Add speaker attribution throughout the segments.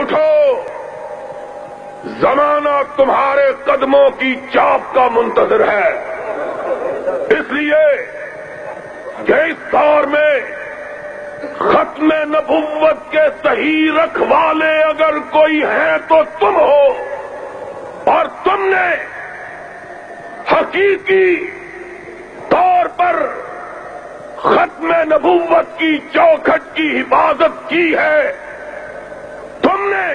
Speaker 1: اٹھو، زمانہ تمہارے قدموں کی چاپ کا منتظر ہے، اس لیے کہ اس دور میں ختم نبوت کے صحیح رکھوالے اگر کوئی ہیں تو تم ہو، اور تم نے حقیقی طور پر ختم نبوت کی چوکھٹ کی حفاظت کی ہے۔ تم نے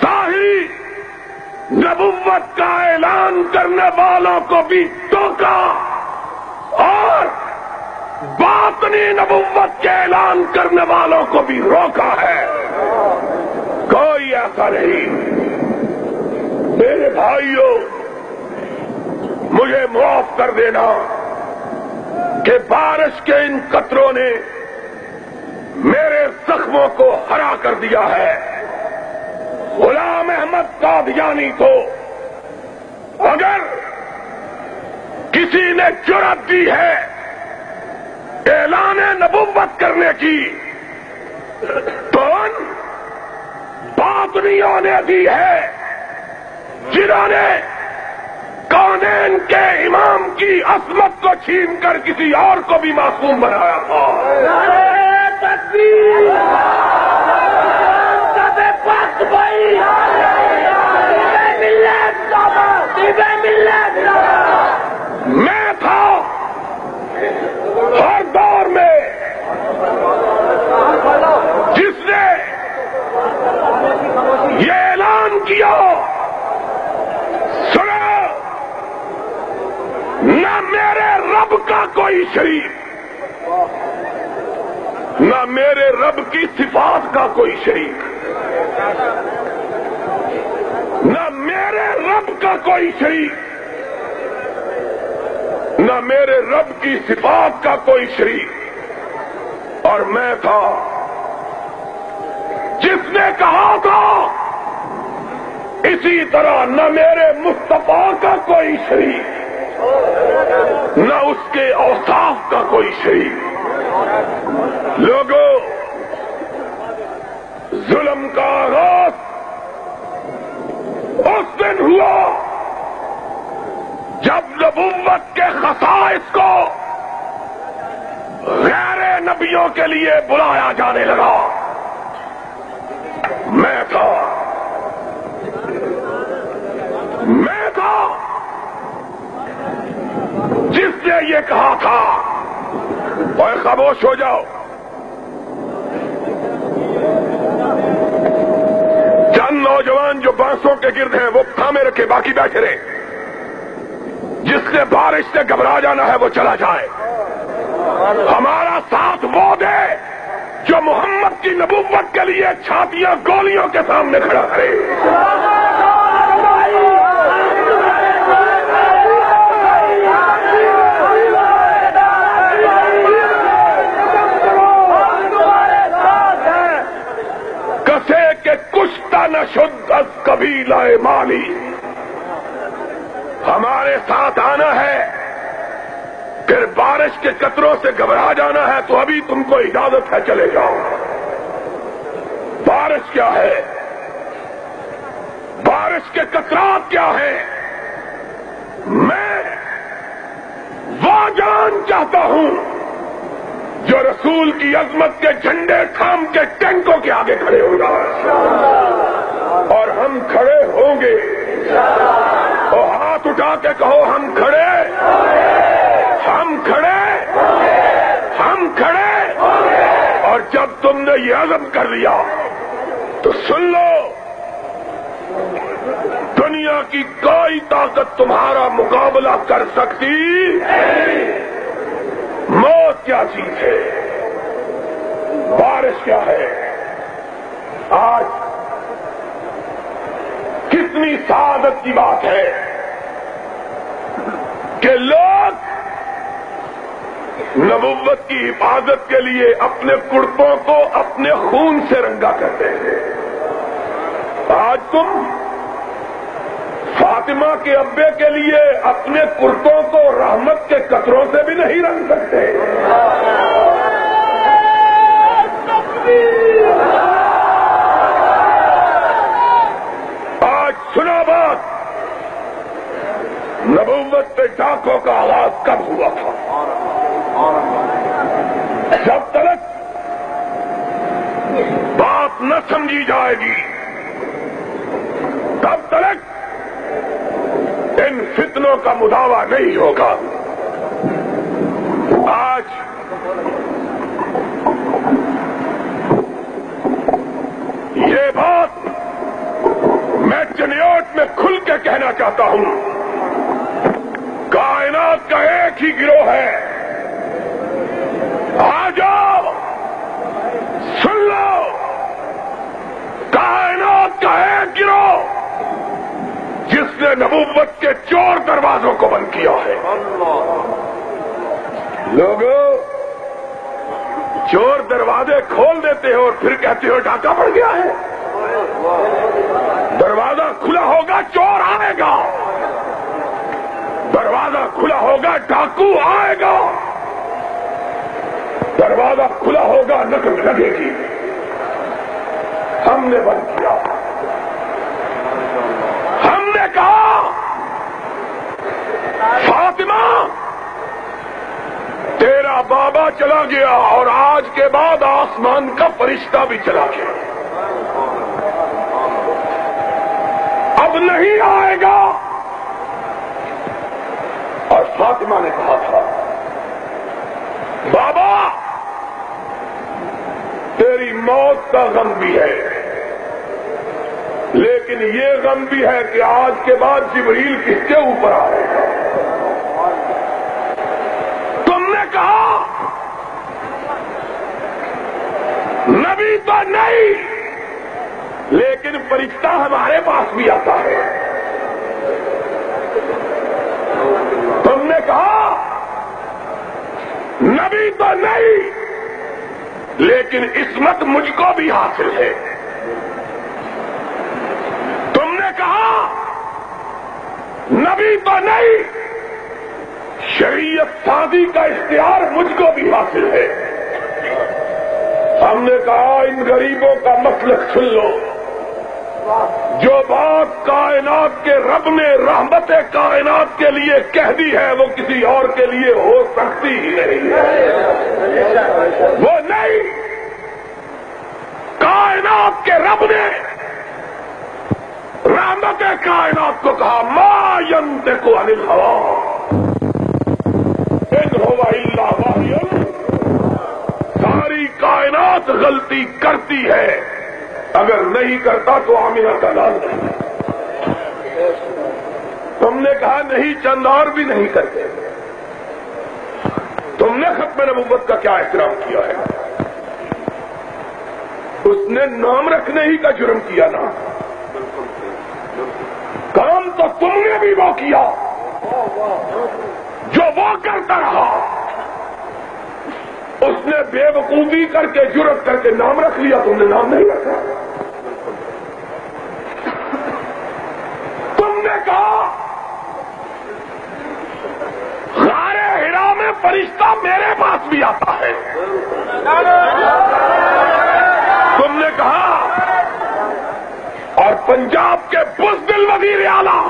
Speaker 1: ظاہری نبوت کا اعلان کرنے والوں کو بھی ٹوکا اور باطنی نبوت کے اعلان کرنے والوں کو بھی روکا ہے۔ کوئی ایسا نہیں۔ میرے بھائیوں، مجھے معاف کر دینا کہ بارش کے ان قطروں نے میرے زخموں کو ہرا کر دیا ہے۔ غلام احمد قادیانی کو اگر کسی نے جرأت دی ہے اعلان نبوت کرنے کی تو ان باطنیوں نے دی ہے جنہوں نے کونین کے امام کی عصمت کو چھین کر کسی اور کو بھی معصوم بنایا تھا۔ نعرہ تکبیر، میں تھا ہر دور میں جس نے یہ اعلان کیا، سنا نہ میرے رب کا کوئی شریک، نہ میرے رب کی صفات کا کوئی شریک، نہ میرے رب کا کوئی شریک، نہ میرے رب کی صفات کا کوئی شریک، اور میں تھا جس نے کہا تھا اسی طرح نہ میرے مصطفیٰ کا کوئی شریک، نہ اس کے اوصاف کا کوئی شریک۔ لوگوں، ظلم کا آغاز اس دن ہوا جب نبوت کے خصائص کو غیر نبیوں کے لیے بلایا جانے لگا۔ میں تھا جس نے یہ کہا تھا، اور خاموش ہو جاؤ، چند نوجوان جو بانسوں کے گرد ہیں وہ تھامے رکھے، باقی بیٹھے رہے۔ جس نے بارش سے گھبرا جانا ہے وہ چلا جائے۔ ہمارا ساتھ وہ دے جو محمد کی نبوت کے لیے چھاتیاں گولیوں کے سامنے کھڑا کرے۔ کسے کے کشتہ نہ شد از قبیلہ مالی، ہمارے ساتھ آنا ہے، پھر بارش کے قطروں سے گھبرا جانا ہے تو ابھی تم کو اجازت ہے، چلے جاؤ۔ بارش کیا ہے؟ بارش کے قطرات کیا ہیں؟ میں وہ جان چاہتا ہوں جو رسول کی عظمت کے جھنڈے تھام کے ٹینکوں کے آگے کھڑے ہوگا، اور ہم کھڑے ہوں گے۔ اور ہاتھ اٹھا کے کہو، ہم کھڑے، ہم کھڑے، ہم کھڑے۔ اور جب تم نے یہ عزم کر لیا تو سن لو، دنیا کی کوئی طاقت تمہارا مقابلہ کر سکتی نہیں۔ موت کیا چیز ہے؟ بارش کیا ہے؟ آج کتنی سعادت کی بات ہے کہ لوگ نبوت کی حفاظت کے لیے اپنے کرتوں کو اپنے خون سے رنگا کرتے ہیں۔ آج تم فاطمہ کے ابے کے لیے اپنے کرتوں کو رحمت کے قطروں سے بھی نہیں رنگ سکتے۔ نبوت کے ڈاکوں کا آغاز کب ہوا تھا؟ جب تک بات نہ سمجھی جائے گی تب تک ان فتنوں کا مداوع نہیں ہوگا۔ آج یہ بات میں چنیوٹ میں کھل کے کہنا چاہتا ہوں، کائنات کا ایک ہی گروہ ہے، آ جاؤ سن لو، کائنات کا ایک گروہ جس نے نبوت کے چور دروازوں کو بند کیا ہے۔ لوگوں، چور دروازے کھول دیتے ہو اور پھر کہتے ہو ڈاکہ پڑ گیا ہے۔ دروازہ کھلا ہوگا چور آئے گا، دروازہ کھلا ہوگا ڈاکو آئے گا، دروازہ کھلا ہوگا نقل لگے گی۔ ہم نے بند کیا، ہم نے کہا فاطمہ تیرا بابا چلا گیا اور آج کے بعد آسمان کا فرشتہ بھی چلا گیا، اب نہیں آئے گا۔ اور فاطمہ نے کہا تھا بابا تیری موت کا غم بھی ہے، لیکن یہ غم بھی ہے کہ آج کے بعد جبریل کس کے اوپر آئے گا۔ تم نے کہا نبی تو نہیں لیکن فرشتہ ہمارے پاس بھی آتا ہے۔ تم نے کہا نبی تو نہیں لیکن عصمت مجھ کو بھی حاصل ہے۔ تم نے کہا نبی تو نہیں شریعت سازی کا اختیار مجھ کو بھی حاصل ہے۔ ہم نے کہا ان غریبوں کا مسلک سن لو، جو بات کائنات کے رب نے رحمت کائنات کے لیے کہہ دی ہے وہ کسی اور کے لیے ہو سکتی ہی نہیں ہے۔ وہ نہیں، کائنات کے رب نے رحمت کائنات کو کہا ما ینطق عن الہوی ان هو الا وحی۔ ساری کائنات غلطی کرتی ہے، اگر نہیں کرتا تو آمینہ کا لال نہیں۔ تم نے کہا نہیں چند اور بھی نہیں کرتے۔ تم نے ختم نبوت کا کیا احترام کیا ہے؟ اس نے نام رکھنے ہی کا جرم کیا نا، کام تو تم نے بھی وہ کیا جو وہ کرتا رہا۔ اس نے بے وقوفی کر کے جرت کر کے نام رکھ لیا، تم نے نام نہیں رکھا۔ تم نے کہا غار حرا میں فرشتہ میرے پاس بھی آتا ہے۔ تم نے کہا اور پنجاب کے بزدل وزیر اعلیٰ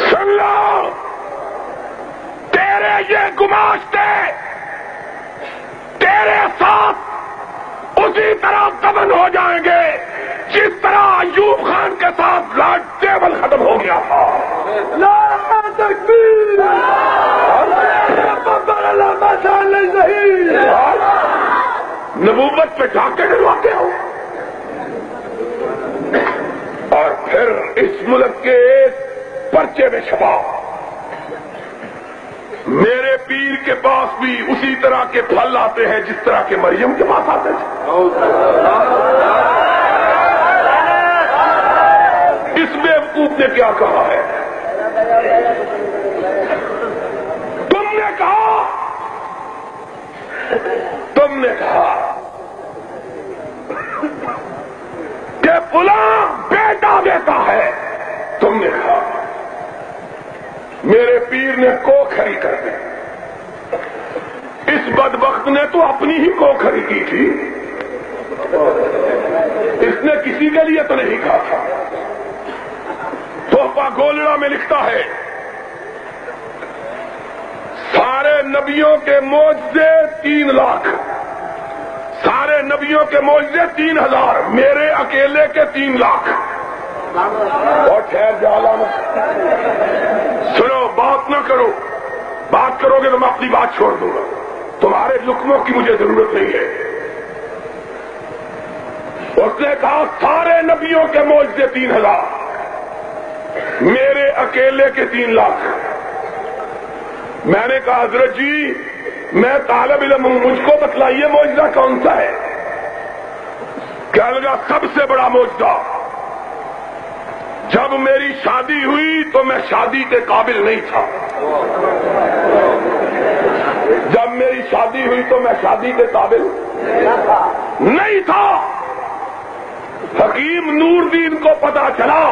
Speaker 1: سن لو، تیرے یہ گماشتے تیرے ساتھ اسی طرح دفن ہو جائیں گے جس طرح ایوب خان کے ساتھ لارڈ ٹیبل ختم ہو گیا تھا۔ نعرہ تکبیر، نبوت پہ ڈاکے ڈلواتے ہو اور پھر اس ملک کے ایک پرچے میں چھپا میرے پیر کے پاس بھی اسی طرح کے پھل آتے ہیں جس طرح کے مریم کے پاس آتے تھے۔ اس بیوقوف نے کیا کہا ہے؟ تم نے کہا کہ فلاں بیٹا دیتا ہے، تم نے کہا میرے پیر نے کو کھری کر دی، اس بدبخت نے تو اپنی ہی کو کھری کی تھی، اس نے کسی کے لیے تو نہیں کہا تھا۔ تو پاپا گولڑا میں لکھتا ہے سارے نبیوں کے معجزے 3 لاکھ، سارے نبیوں کے معجزے 3000، میرے اکیلے کے 3 لاکھ۔ اور ٹھہر جالا سنو، بات نہ کرو، بات کرو گے تو میں اپنی بات چھوڑ دوں گا، تمہارے لقموں کی مجھے ضرورت نہیں ہے۔ اس نے کہا سارے نبیوں کے معجزے 3000، میرے اکیلے کے 3 لاکھ۔ میں نے کہا حضرت جی میں طالب علم ہوں، مجھ کو بتلائیے معجزہ کون سا ہے؟ کہنے لگا سب سے بڑا معجزہ، جب میری شادی ہوئی تو میں شادی کے قابل نہیں تھا، جب میری شادی ہوئی تو میں شادی کے قابل نہیں تھا۔ حکیم نور دین کو پتا چلا،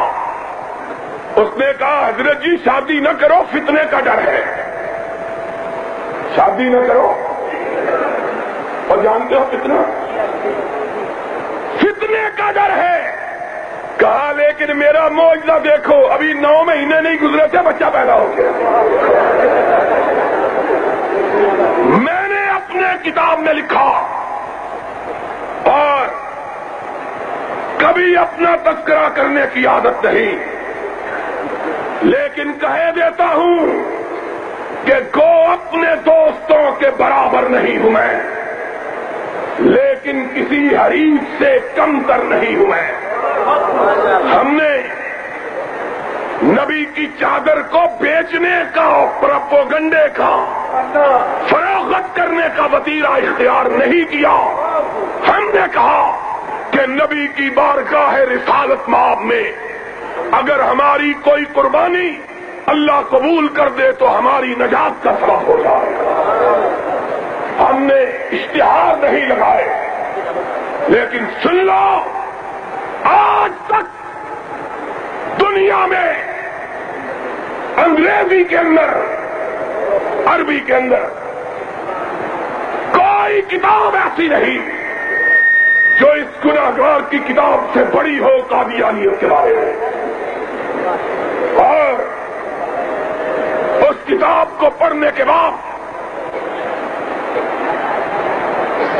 Speaker 1: اس نے کہا حضرت جی شادی نہ کرو، فتنے کا ڈر ہے، شادی نہ کرو۔ اور جانتے ہو کتنا فتنے کا ڈر ہے؟ کہا لیکن میرا معجزہ دیکھو، ابھی 9 مہینے نہیں گزرے تھے بچہ پیدا ہو گیا۔ میں نے اپنے کتاب میں لکھا اور کبھی اپنا تذکرہ کرنے کی عادت نہیں، لیکن کہہ دیتا ہوں کہ گو اپنے دوستوں کے برابر نہیں ہوں میں، لیکن کسی حریف سے کم تر نہیں ہوں میں۔ ہم نے نبی کی چادر کو بیچنے کا، پروپیگنڈے کا، فروخت کرنے کا وتیرہ اختیار نہیں کیا۔ ہم نے کہا کہ نبی کی بارگاہ رسالت مآب میں اگر ہماری کوئی قربانی اللہ قبول کر دے تو ہماری نجات کا سبب ہو جائے گا۔ ہم نے اشتہار نہیں لگائے، لیکن سن لو آج تک دنیا میں انگریزی کے اندر، عربی کے اندر کوئی کتاب ایسی نہیں جو اس گناہگار کی کتاب سے بڑی ہو قادیانیت کے بارے میں، اور اس کتاب کو پڑھنے کے بعد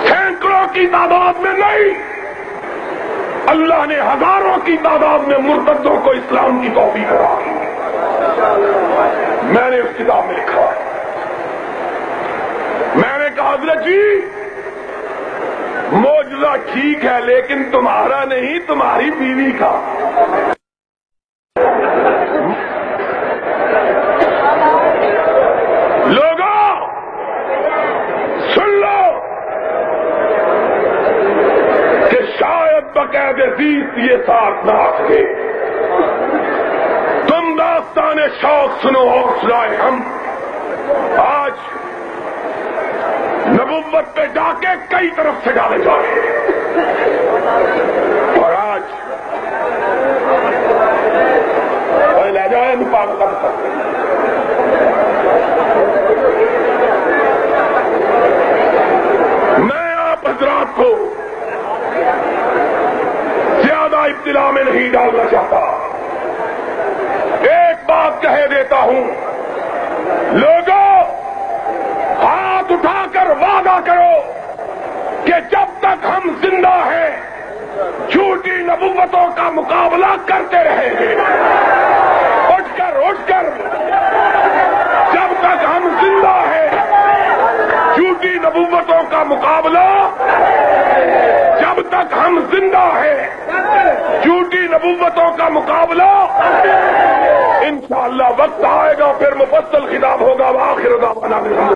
Speaker 1: سینکڑوں کی تعداد میں نہیں، اللہ نے ہزاروں کی تعداد میں مرتدوں کو اسلام کی توفیق عطا کی۔ میں نے اس کتاب میں لکھا ہے، میں نے کہا حضرت جی معجزہ ٹھیک ہے لیکن تمہارا نہیں، تمہاری بیوی کا۔ لوگوں سن لو کہ شاید بقید عزیز یہ ساتھ نہ آ سکے، تم داستان شوق سنو اور سنائے۔ ہم آج نبوت پہ ڈاکے کئی طرف سے ڈالے جائے، اور آج لے جائے پاگل کر سکتے۔ میں آپ حضرات کو زیادہ ابتلا میں نہیں ڈالنا چاہتا، ایک بات کہہ دیتا ہوں، لوگوں ہاتھ اٹھا کر وعدہ کرو کہ جب تک ہم زندہ ہیں جھوٹی نبوتوں کا مقابلہ کرتے رہیں گے۔ اٹھ کر جب تک ہم زندہ ہیں جھوٹی نبوتوں کا مقابلہ، جب تک ہم زندہ ہیں جھوٹی نبوتوں کا مقابلہ، انشاءاللہ وقت آئے گا پھر مفصل خطاب ہوگا۔ وآخر دعوانا